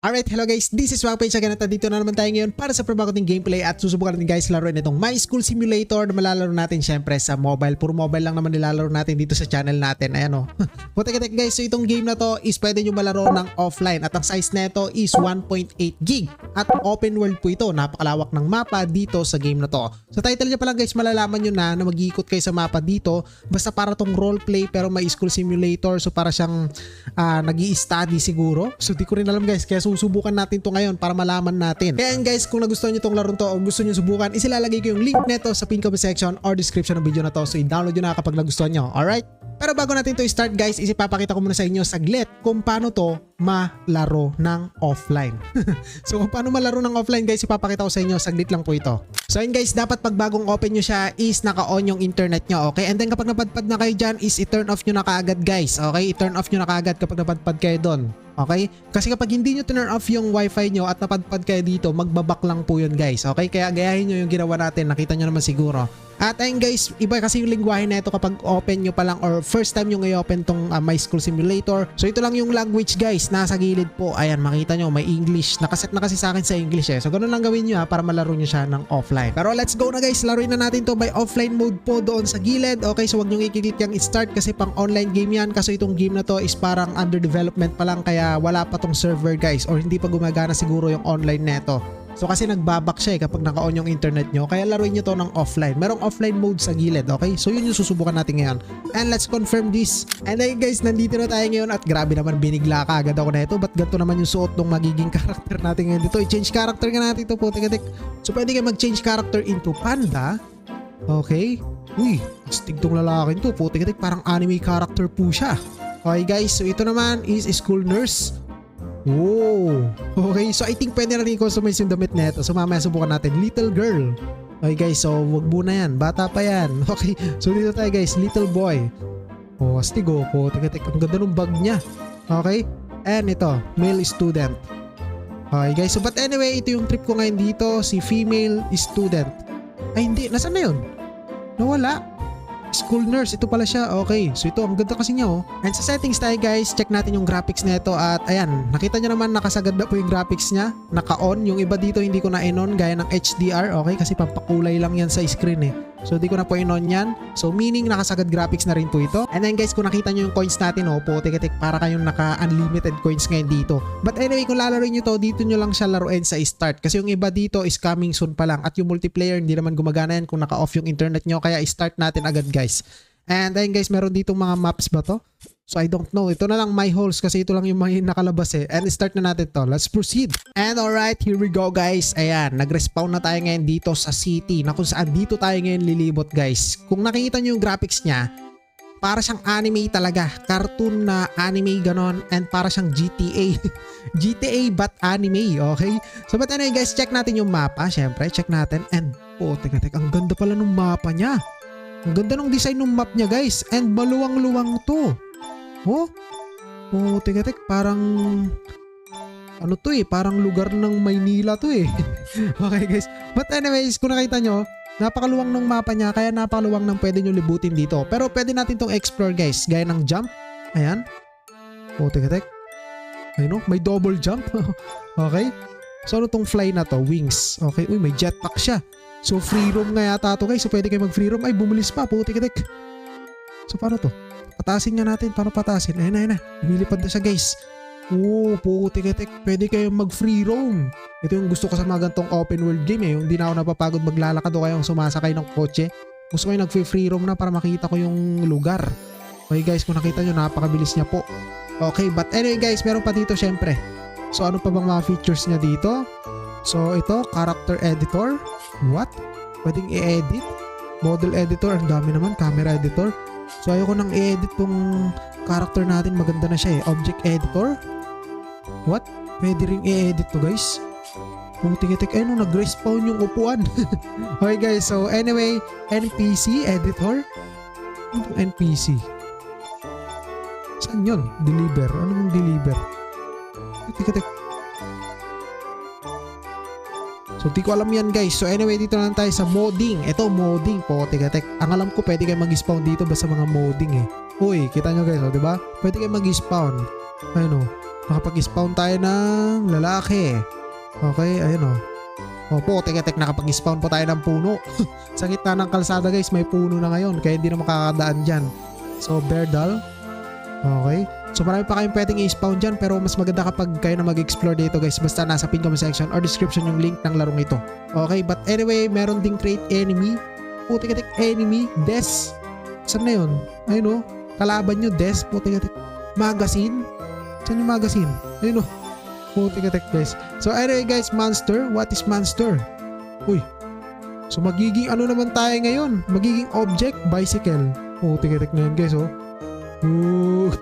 Alright, hello guys, this is Wangpage again at dito na naman tayo ngayon para sa pagbabago ng gameplay at susubukan natin guys laruin itong My School Simulator na malalaro natin syempre sa mobile. Puro mobile lang naman nilalaro natin dito sa channel natin. Ayan o. Putik guys, so itong game na to is pwede nyo malaro ng offline at ang size neto is 1.8 gig at open world po ito. Napakalawak ng mapa dito sa game na to. Sa title niya pa lang guys, malalaman nyo na mag-iikot kayo sa mapa dito. Basta para tong roleplay pero My School Simulator. So para siyang nag-i-study siguro. So di ko rin alam guys, kaya susubukan natin to ngayon para malaman natin. Kaya guys, kung nagustuhan nyo tong larong to o gusto nyo subukan, isilalagay ko yung link neto sa pin comment section or description ng video na to. So i-download nyo na kapag nagustuhan nyo. Alright? Pero bago natin to start guys, isipapakita ko muna sa inyo saglit kung paano to malaro ng offline. So kung paano malaro ng offline guys, ipapakita ko sa inyo, saglit lang po ito. So yun guys, dapat pag bagong open nyo siya is naka-on yung internet nyo, okay? And then kapag napadpad na kayo dyan is i-turn off nyo na kaagad guys, okay? I-turn off nyo na kaagad kapag napadpad kayo doon. Okay? Kasi kapag hindi nyo turn off yung wifi nyo at napadpad kayo dito, magbabak lang po yun guys. Okay? Kaya gayahin nyo yung ginawa natin. Nakita nyo naman siguro. At ayun guys, iba kasi yung lingwahe na ito kapag open nyo pa lang or first time nyo i-open tong My School Simulator. So ito lang yung language guys. Nasa gilid po. Ayan, makita nyo may English. Nakaset na kasi sa akin sa English eh. So ganun lang gawin nyo para malaro nyo siya ng offline. Pero let's go na guys. Laruin na natin to by offline mode po doon sa gilid. Okay? So wag nyo i-click yung start kasi pang online game yan. Kasi itong game na to is parang under development pa lang kaya wala pa tong server guys or hindi pa gumagana siguro yung online neto. So kasi nagbabak siya kapag naka-on yung internet nyo, kaya laruin nyo to ng offline. Merong offline mode sa gilid, okay? So yun yung susubukan natin ngayon. And let's confirm this. And then guys, nandito na tayo ngayon at grabe naman, binigla ka agad ako na ito. Ba't ganito naman yung suot ng magiging character natin ngayon dito? I-change character nga natin ito po, tig-tig. So pwede kayo mag-change character into panda. Okay? Uy, astig tong lalaking to po, tig-tig. Parang anime character po siya. Okay guys, so ito naman is school nurse. Whoa. Okay, so I think pwede na rin i-customize yung damit na ito. So mamaya subukan natin. Little girl. Okay guys, so wag muna yan. Bata pa yan. Okay, so dito tayo guys. Little boy. Oh, astig oh. Tika-tik. Ang ganda ng bag niya. Okay, and ito. Male student. Okay guys, so but anyway, ito yung trip ko ngayon dito. Si female student. Ay hindi, nasaan na yun? Nawala. School nurse, ito pala siya. Okay, so ito, ang ganda kasi niya oh. And sa settings tayo guys, check natin yung graphics nito at ayan, nakita nyo naman nakasagad na po yung graphics niya. Naka-on, yung iba dito hindi ko na in-on gaya ng HDR, okay, kasi pampakulay lang yan sa screen eh. So di ko na po in-on yan. So meaning nakasagad graphics na rin po ito. And then guys, kung nakita nyo yung coins natin oh, po tik-tik, para kayong naka-unlimited coins ngayon dito. But anyway, kung lalaroin nyo to, dito nyo lang siya laruin sa start. Kasi yung iba dito is coming soon pa lang. At yung multiplayer, hindi naman gumagana yan kung naka-off yung internet nyo. Kaya start natin agad guys. And then guys, meron dito mga maps ba to? So I don't know. Ito na lang my holes kasi ito lang yung mga nakalabas eh. And start na natin to. Let's proceed. And alright, here we go guys. Ayan, nag-respawn na tayo ngayon dito sa city na kung saan dito tayo ngayon lilibot guys. Kung nakikita nyo yung graphics niya, para siyang anime talaga. Cartoon na anime ganon. And para siyang GTA. GTA but anime, okay? So but anyway guys, check natin yung mapa. Syempre, check natin. And oh, teka, ang ganda pala ng mapa niya. Ang ganda ng design ng map niya guys. And maluwang-luwang to. Oh, tek, parang ano to eh, parang lugar ng Maynila to eh. Okay guys, but anyways, kung nakita nyo, napakaluwang ng mapa niya, kaya napakaluwang ng pwede nyo libutin dito. Pero pwede natin tong explore guys, gaya ng jump. Ayan. Oh, tek, ayun oh, may double jump. Okay, so ano tong fly na to? Wings. Okay, uy, may jetpack siya. So free roam nga yata to guys, so pwede kayo mag free roam. Ay, bumulis pa, tek. So paano to? Patasin nga natin. Paano patasin? Ayun na. Lumilipad na siya guys. Oo, putik-tik. Pwede kayo mag free roam. Ito yung gusto ko sa mga gantong open world game eh. Yung di na ako napapagod maglalakad o kayong sumasakay ng kotse. Gusto ko yung nag-free roam na para makita ko yung lugar. Okay guys, kung nakita nyo, napakabilis niya po. Okay, but anyway guys, meron pa dito syempre. So ano pa bang mga features niya dito? So ito, character editor. What? Pwedeng i-edit? Model editor. Ang dami naman. Camera editor. So ayoko nang i-edit tong character natin, maganda na siya eh. Object editor. What? Pwede rin i-edit to guys. Tik-tik, ayun o, nag-respawn yung upuan. Okay guys, so anyway, NPC editor. NPC. Saan yun? Deliver. Ano yung deliver? Tik-tik. So di ko alam yan guys. So anyway, dito lang tayo sa modding. Ito modding po, tek. Ang alam ko pwede kayo mag-spawn dito basta mga modding eh. Uy, kita nyo guys, oh, diba? Pwede kayo mag-spawn. Ayun oh. Nakapag-spawn tayo ng lalaki. Okay, ayun o. Opo, tek nakapag-spawn po tayo ng puno. Sa gitna ng kalsada guys, may puno na ngayon. Kaya hindi na makakadaan dyan. So, Berdal. Okay. So marami pa kayong pwedeng i-spawn dyan, pero mas maganda kapag kayo na mag-explore dito guys. Basta nasa pin comment section or description yung link ng larong ito. Okay, but anyway, meron ding create enemy. Putik-tik enemy. Des. Saan na yun? Ayun o. Kalaban nyo, Des. Putik-tik. Magazine. Saan yung magazine? Ayun o. Putik-tik guys. So anyway guys, monster. What is monster? Uy. So magiging ano naman tayo ngayon? Magiging object, bicycle. Putik-tik ngayon guys o. Ooh.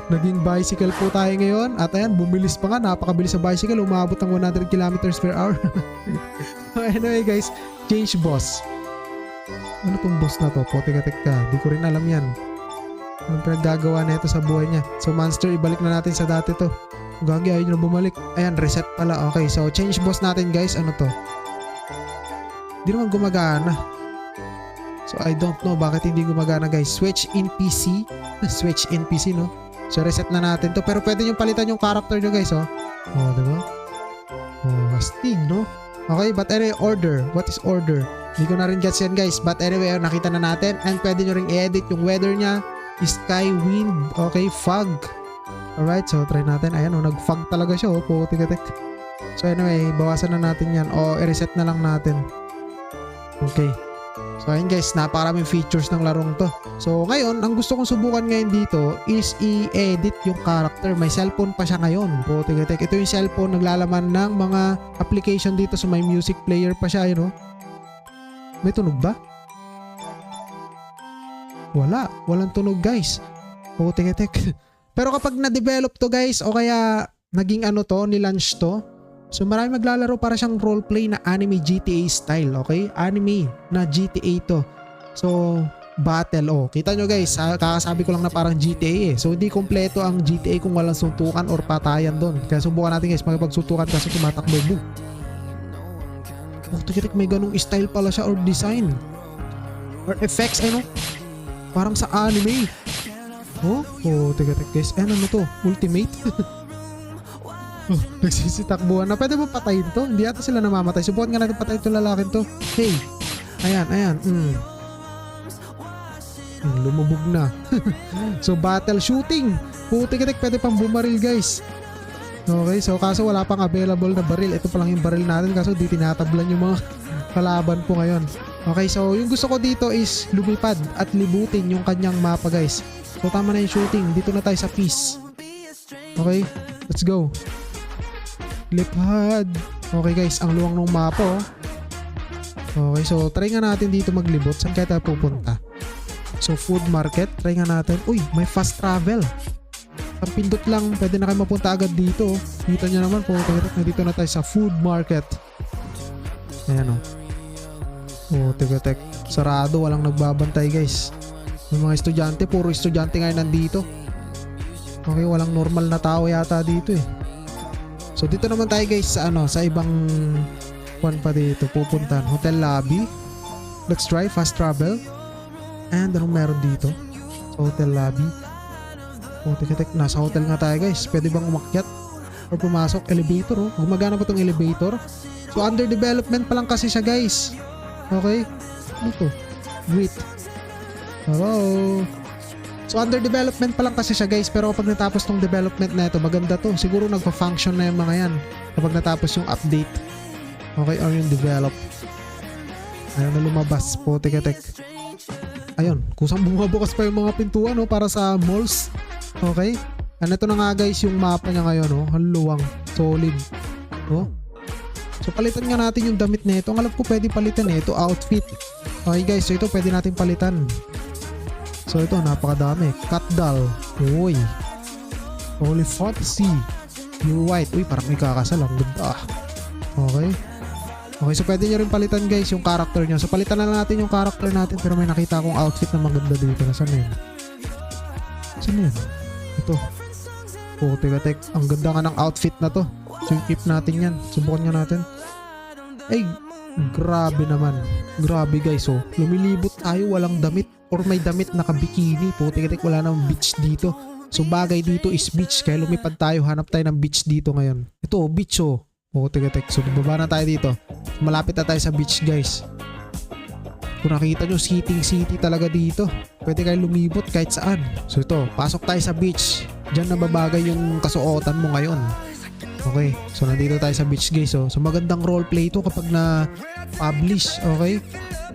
Naging bicycle po tayo ngayon. At ayan, bumilis pa nga. Napakabilis sa bicycle. Umabot ng 100 kilometers per hour. Anyway guys, change boss. Ano tong boss na to? Putik-tik ka. Di ko rin alam yan. Anong pinaggagawa na ito sa buhay niya? So monster, ibalik na natin sa dati to. Gagi, ayaw nyo na bumalik. Ayan, reset pala. Okay, so change boss natin guys. Ano to? Di naman gumagana. So I don't know bakit hindi gumagana guys. Switch in PC. Switch in PC no? So reset na natin to. Pero pwede nyo palitan yung character nyo guys oh. Oh, diba? Oh, astig no? Okay, but anyway, order. What is order? Hindi ko na rin gets yan guys. But anyway, nakita na natin. And pwede nyo rin i-edit yung weather nya. Sky, wind, okay, fog. Alright, so try natin. Ayan oh, nag-fog talaga siya oh. Putik-tik. So anyway, bawasan na natin yan. O i-reset na lang natin. Okay. So ayun guys, napakaraming features ng larong to. So ngayon, ang gusto kong subukan ngayon dito is i-edit yung character. May cellphone pa siya ngayon. Putik-tik. Ito yung cellphone, naglalaman ng mga application dito. So may music player pa siya, you know. May tunog ba? Wala. Walang tunog guys. Putik-tik. Pero kapag na-develop to guys, o kaya naging ano to, nilaunch to, so marami maglalaro para siyang roleplay na anime GTA style, okay? Anime na GTA to. So, battle, oh. Kita nyo guys, kakasabi ko lang na parang GTA eh. So, hindi kompleto ang GTA kung walang suntukan or patayan doon. Kaya subukan natin guys, makipagsuntukan kasi tumatakbo. Boom. Oh, tikitik, may ganung style pala siya or design. Or effects, ano? Parang sa anime. Oh, tikitik guys. Ano to? Ultimate? Oh, nagsisitakbuhan na. Pwede ba patayin to? Hindi ata sila namamatay. Subukan nga natin patayin itong lalaking to. Hey. Ayan. Lumubog na. So battle shooting. Putik-tik, pwede pang bumaril guys. Okay, so kaso wala pang available na baril. Ito pa lang yung baril natin kaso di tinatablan yung mga kalaban po ngayon. Okay, so yung gusto ko dito is lumipad at libutin yung kanyang mapa guys. So tama na yung shooting. Dito na tayo sa peace. Okay, let's go. Lipad. Okay guys, ang luwang ng mapa oh. Okay, so try nga natin dito maglibot. Saan kaya tayo pupunta? So food market, try nga natin. Uy, may fast travel. Ang pindot lang, pwede na kayo mapunta agad dito. Kita nyo naman po, dito na tayo sa food market. Ayan oh. Oh, tek. Sarado, walang nagbabantay guys. Yung mga estudyante, puro estudyante ngayon nandito. Okay, walang normal na tao yata dito eh. So dito naman tayo guys sa ano, sa ibang one pa dito pupuntahan. Hotel lobby. Let's try fast travel. And anong meron dito? Sa hotel lobby. Oh, tek. Nasa hotel nga tayo guys. Pwede bang umakyat or pumasok? Elevator oh. Gumagana pa tong elevator. So under development pa lang kasi siya guys. Okay. Ano to? Great. Hello. So under development pa lang kasi siya guys, pero kapag natapos tong development na ito, maganda to. Siguro nagpa-function na yung mga yan kapag natapos yung update. Okay, or yung develop. Ayun na lumabas po, tek. Ayun, kusang bumabukas pa yung mga pintuan no, para sa malls. Okay. And ito na nga guys yung mapa niya ngayon no, haluwang, solid. Oh. So palitan nga natin yung damit na ito. Ang alam ko pwede palitan eh, ito outfit. Okay guys, so ito pwede natin palitan. So ito, napakadami. Cat doll. Uy. Holy fantasy. Pure white. Uy, parang may kakasal. Ang ganda. Okay. Okay, so pwede nyo rin palitan guys yung character nyo. So palitan na natin yung character natin. Pero may nakita akong outfit na maganda dito. Nasaan na yun? Saan na yun? Ito. Oh, tek. Ang ganda nga ng outfit na to. So keep natin yan. Subukan nga natin. Ay, grabe naman. Grabe guys. So, lumilibot tayo walang damit. Or may damit naka-bikini po. Tek, wala namang beach dito. So bagay dito is beach. Kaya lumipad tayo. Hanap tayo ng beach dito ngayon. Ito, beach oh. Oo, tek. So baba na tayo dito. Malapit na tayo sa beach guys. Kung nakita nyo, city talaga dito. Pwede kayo lumibot kahit saan. So ito, pasok tayo sa beach. Diyan nababagay yung kasuotan mo ngayon. Okay, so nandito tayo sa beach guys. So magandang roleplay ito kapag na-publish. Okay,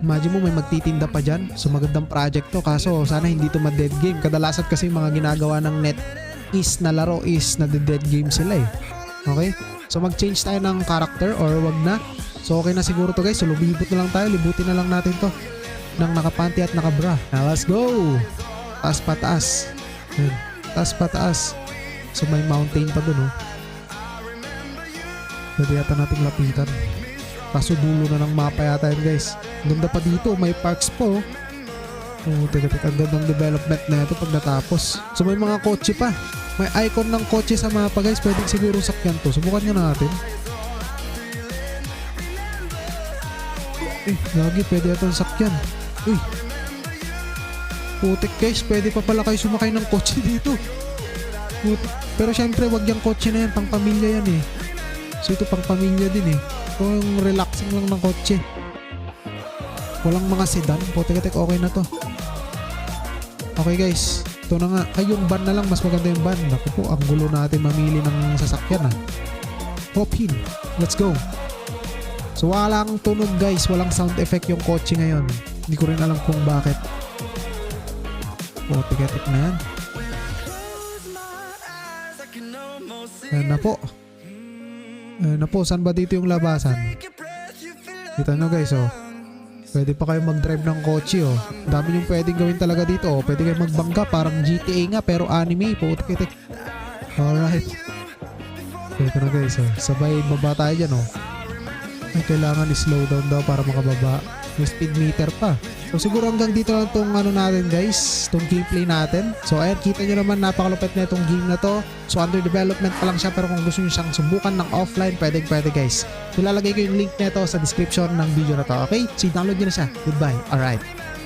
imagine mo may magtitinda pa dyan. So magandang project to. Kaso sana hindi to ma-dead game. Kadalasan kasi yung mga ginagawa ng NetEase na laro is na-dead game sila eh. Okay, so mag-change tayo ng character or wag na. So okay na siguro to guys. So lumibot na lang tayo. Libutin na lang natin to ng nakapanty at nakabra. Now let's go. Taas pataas. Yun. Taas pataas. So may mountain pa dun oh. Pwede yata nating lapitan. Kaso dulo na ng mapa yata yun guys. Ganda pa dito. May parks po. Oh, teka. Ang gandang development na ito pag natapos. So may mga kotse pa. May icon ng kotse sa mapa guys. Pwede siguro sakyan to. Subukan nyo natin. Lagi pwede itong sakyan. Uy. Putik guys. Pwede pa pala kayo sumakay ng kotse dito. Putik. Pero syempre wag yung kotse na yan. Pang pamilya yan eh. So ito pang pamilya din eh. Ito yung relaxing lang ng kotse. Walang mga sedan. Putik, okay na to. Okay guys. Ito na nga. Ay yung van na lang. Mas maganda yung van. Naku po. Ang gulo natin mamili ng sasakyan ah. Hop in. Let's go. So walang tunog guys. Walang sound effect yung kotse ngayon. Hindi ko rin alam kung bakit. Putik na yan. Ayan na po. Ayan na po, saan ba dito yung labasan? Kita nyo guys oh. Pwede pa kayo mag-drive ng kotse oh. Dami yung pwedeng gawin talaga dito oh. Pwede kayo magbangga, parang GTA nga pero anime po. Alright. Ito na guys oh. Sabay baba tayo dyan oh. Ay kailangan i-slow down daw para makababa. May speed meter pa. So siguro hanggang dito lang itong ano natin guys, itong gameplay natin. So ayan, kita nyo naman napakalupit na itong game na to. So under development pa lang siya, pero kung gusto nyo siyang subukan ng offline, pwede guys. So lalagay ko yung link nito sa description ng video na to. Okay? So download nyo na siya. Goodbye. Alright.